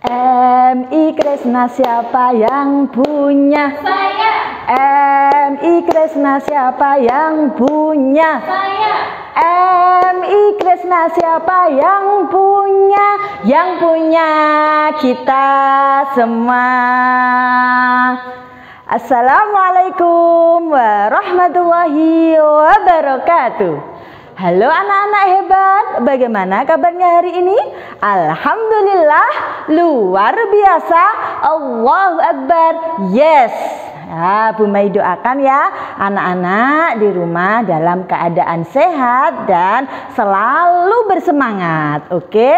MI Kresna siapa yang punya? Saya. MI Kresna siapa yang punya? Saya. MI Kresna siapa yang punya? Yang punya kita semua. Assalamualaikum warahmatullahi wabarakatuh. Halo anak-anak hebat, bagaimana kabarnya hari ini? Alhamdulillah, luar biasa. Allahu Akbar, yes. Ya, Bu Mai doakan ya anak-anak di rumah dalam keadaan sehat dan selalu bersemangat. Oke?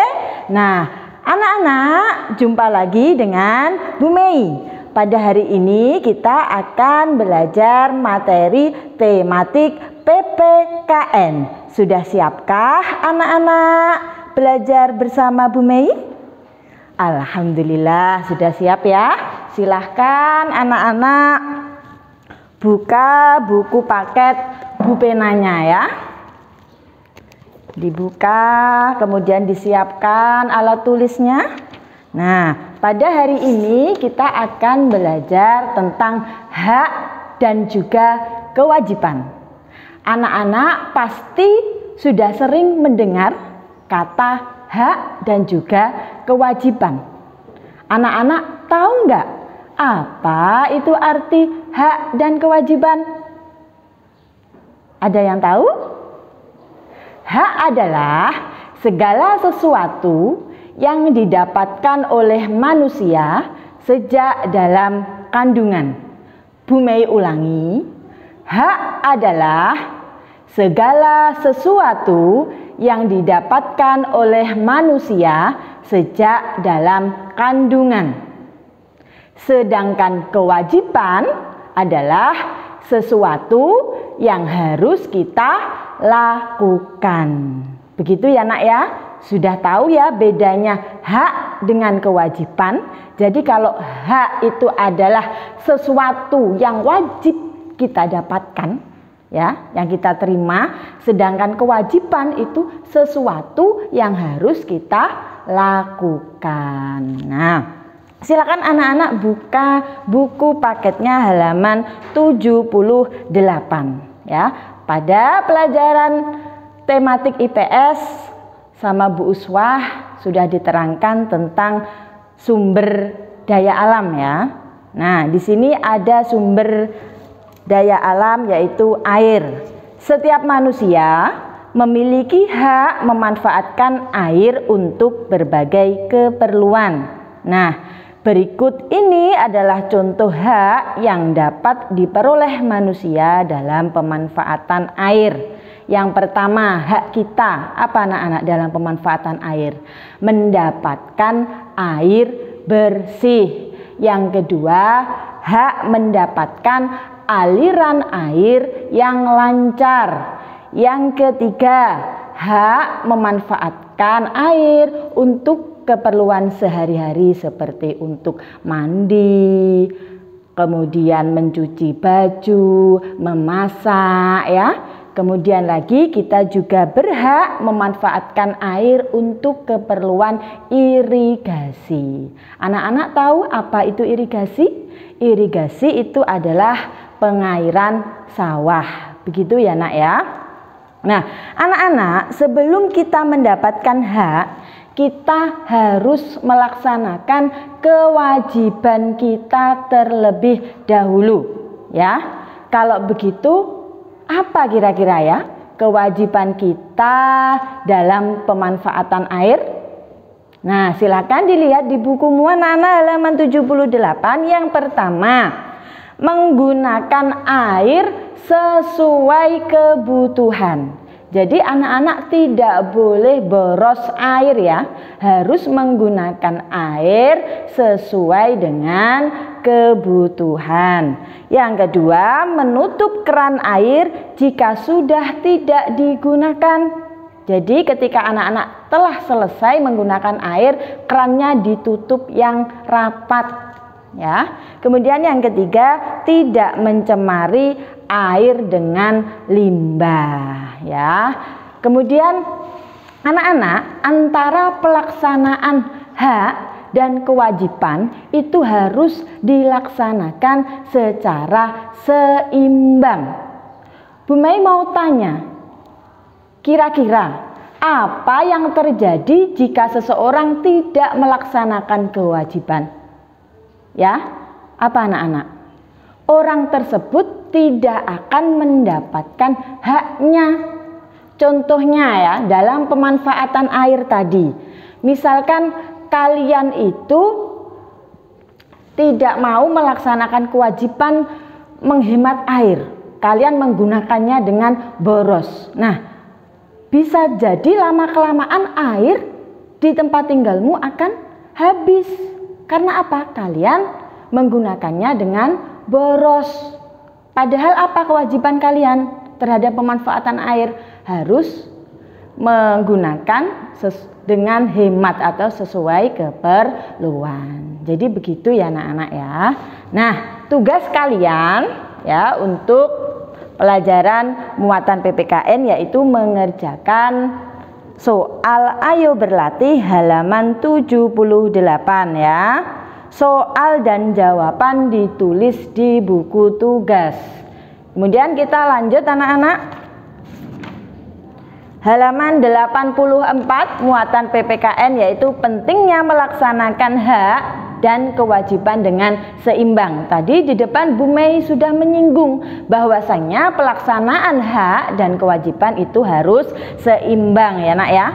Nah, anak-anak jumpa lagi dengan Bu Mai. Pada hari ini kita akan belajar materi tematik PPKN. Sudah siapkah anak-anak belajar bersama Bu Mai? Alhamdulillah sudah siap ya. Silahkan anak-anak buka buku paket Bu Penanya ya. Dibuka, kemudian disiapkan alat tulisnya. Nah, pada hari ini kita akan belajar tentang hak dan juga kewajiban. Anak-anak pasti sudah sering mendengar kata hak dan juga kewajiban. Anak-anak tahu nggak apa itu arti hak dan kewajiban? Ada yang tahu? Hak adalah segala sesuatu yang didapatkan oleh manusia sejak dalam kandungan. Bu Mai ulangi, hak adalah segala sesuatu yang didapatkan oleh manusia sejak dalam kandungan. Sedangkan kewajiban adalah sesuatu yang harus kita lakukan. Begitu ya nak ya? Sudah tahu ya bedanya hak dengan kewajiban. Jadi kalau hak itu adalah sesuatu yang wajib kita dapatkan, ya, yang kita terima, sedangkan kewajiban itu sesuatu yang harus kita lakukan. Nah, silakan anak-anak buka buku paketnya halaman 78 ya. Pada pelajaran tematik IPS sama Bu Uswah sudah diterangkan tentang sumber daya alam ya. Nah, di sini ada sumber daya alam yaitu air. Setiap manusia memiliki hak memanfaatkan air untuk berbagai keperluan. Nah, berikut ini adalah contoh hak yang dapat diperoleh manusia dalam pemanfaatan air. Yang pertama, hak kita. Apa anak-anak dalam pemanfaatan air? Mendapatkan air bersih. Yang kedua, hak mendapatkan aliran air yang lancar. Yang ketiga, hak memanfaatkan air untuk keperluan sehari-hari seperti untuk mandi, kemudian mencuci baju, memasak ya. Kemudian lagi kita juga berhak memanfaatkan air untuk keperluan irigasi. Anak-anak tahu apa itu irigasi? Irigasi itu adalah pengairan sawah. Begitu ya nak ya. Nah, anak-anak sebelum kita mendapatkan hak, kita harus melaksanakan kewajiban kita terlebih dahulu ya. Kalau begitu, apa kira-kira ya kewajiban kita dalam pemanfaatan air? Nah, silakan dilihat di buku anak-anak halaman 78. Yang pertama, menggunakan air sesuai kebutuhan. Jadi anak-anak tidak boleh boros air ya, harus menggunakan air sesuai dengan kebutuhan. Yang kedua, menutup keran air jika sudah tidak digunakan. Jadi ketika anak-anak telah selesai menggunakan air, kerannya ditutup yang rapat ya. Kemudian yang ketiga, tidak mencemari air dengan limbah ya. Kemudian anak-anak, antara pelaksanaan hak dan kewajiban itu harus dilaksanakan secara seimbang. Bu Mei mau tanya, kira-kira apa yang terjadi jika seseorang tidak melaksanakan kewajiban? Ya, apa anak-anak? Orang tersebut tidak akan mendapatkan haknya. Contohnya ya, dalam pemanfaatan air tadi. Misalkan kalian itu tidak mau melaksanakan kewajiban menghemat air. Kalian menggunakannya dengan boros. Nah, bisa jadi lama-kelamaan air di tempat tinggalmu akan habis. Karena apa? Kalian menggunakannya dengan boros. Padahal apa kewajiban kalian terhadap pemanfaatan air? Harus menggunakan dengan hemat atau sesuai keperluan. Jadi begitu ya anak-anak ya. Nah, tugas kalian ya untuk pelajaran muatan PPKN yaitu mengerjakan soal Ayo Berlatih halaman 78 ya. Soal dan jawaban ditulis di buku tugas. Kemudian kita lanjut anak-anak. Halaman 84 muatan PPKN yaitu pentingnya melaksanakan hak dan kewajiban dengan seimbang. Tadi di depan Bu Mei sudah menyinggung bahwasanya pelaksanaan hak dan kewajiban itu harus seimbang ya nak ya.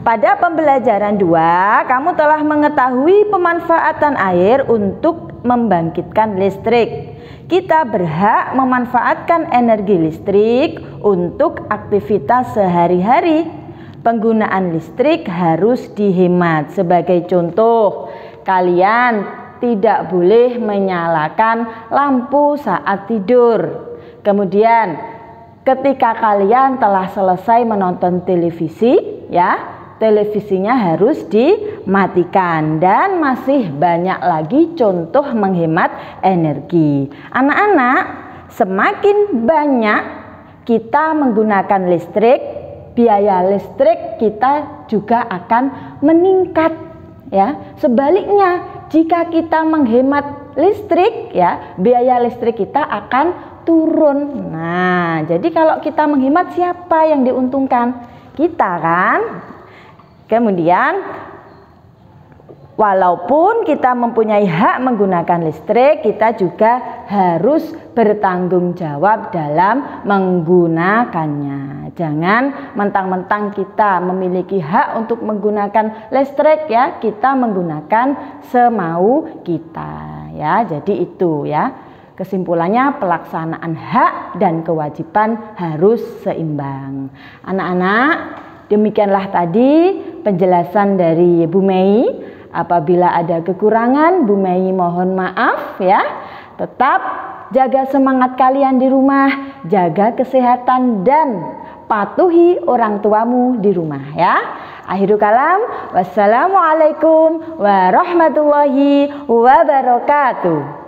Pada pembelajaran 2, kamu telah mengetahui pemanfaatan air untuk membangkitkan listrik. Kita berhak memanfaatkan energi listrik untuk aktivitas sehari-hari. Penggunaan listrik harus dihemat. Sebagai contoh, kalian tidak boleh menyalakan lampu saat tidur. Kemudian, ketika kalian telah selesai menonton televisi, ya, televisinya harus dimatikan. Dan masih banyak lagi contoh menghemat energi. Anak-anak, semakin banyak kita menggunakan listrik, biaya listrik kita juga akan meningkat ya. Sebaliknya, jika kita menghemat listrik ya, biaya listrik kita akan turun. Nah, jadi kalau kita menghemat, siapa yang diuntungkan? Kita kan? Kemudian walaupun kita mempunyai hak menggunakan listrik, kita juga harus bertanggung jawab dalam menggunakannya. Jangan mentang-mentang kita memiliki hak untuk menggunakan listrik ya, kita menggunakan semau kita ya. Jadi itu ya. Kesimpulannya, pelaksanaan hak dan kewajiban harus seimbang. Anak-anak, demikianlah tadi penjelasan dari Bu Mei. Apabila ada kekurangan, Bu Mei mohon maaf ya. Tetap jaga semangat kalian di rumah, jaga kesehatan dan patuhi orang tuamu di rumah ya. Akhirul kalam, wassalamualaikum warahmatullahi wabarakatuh.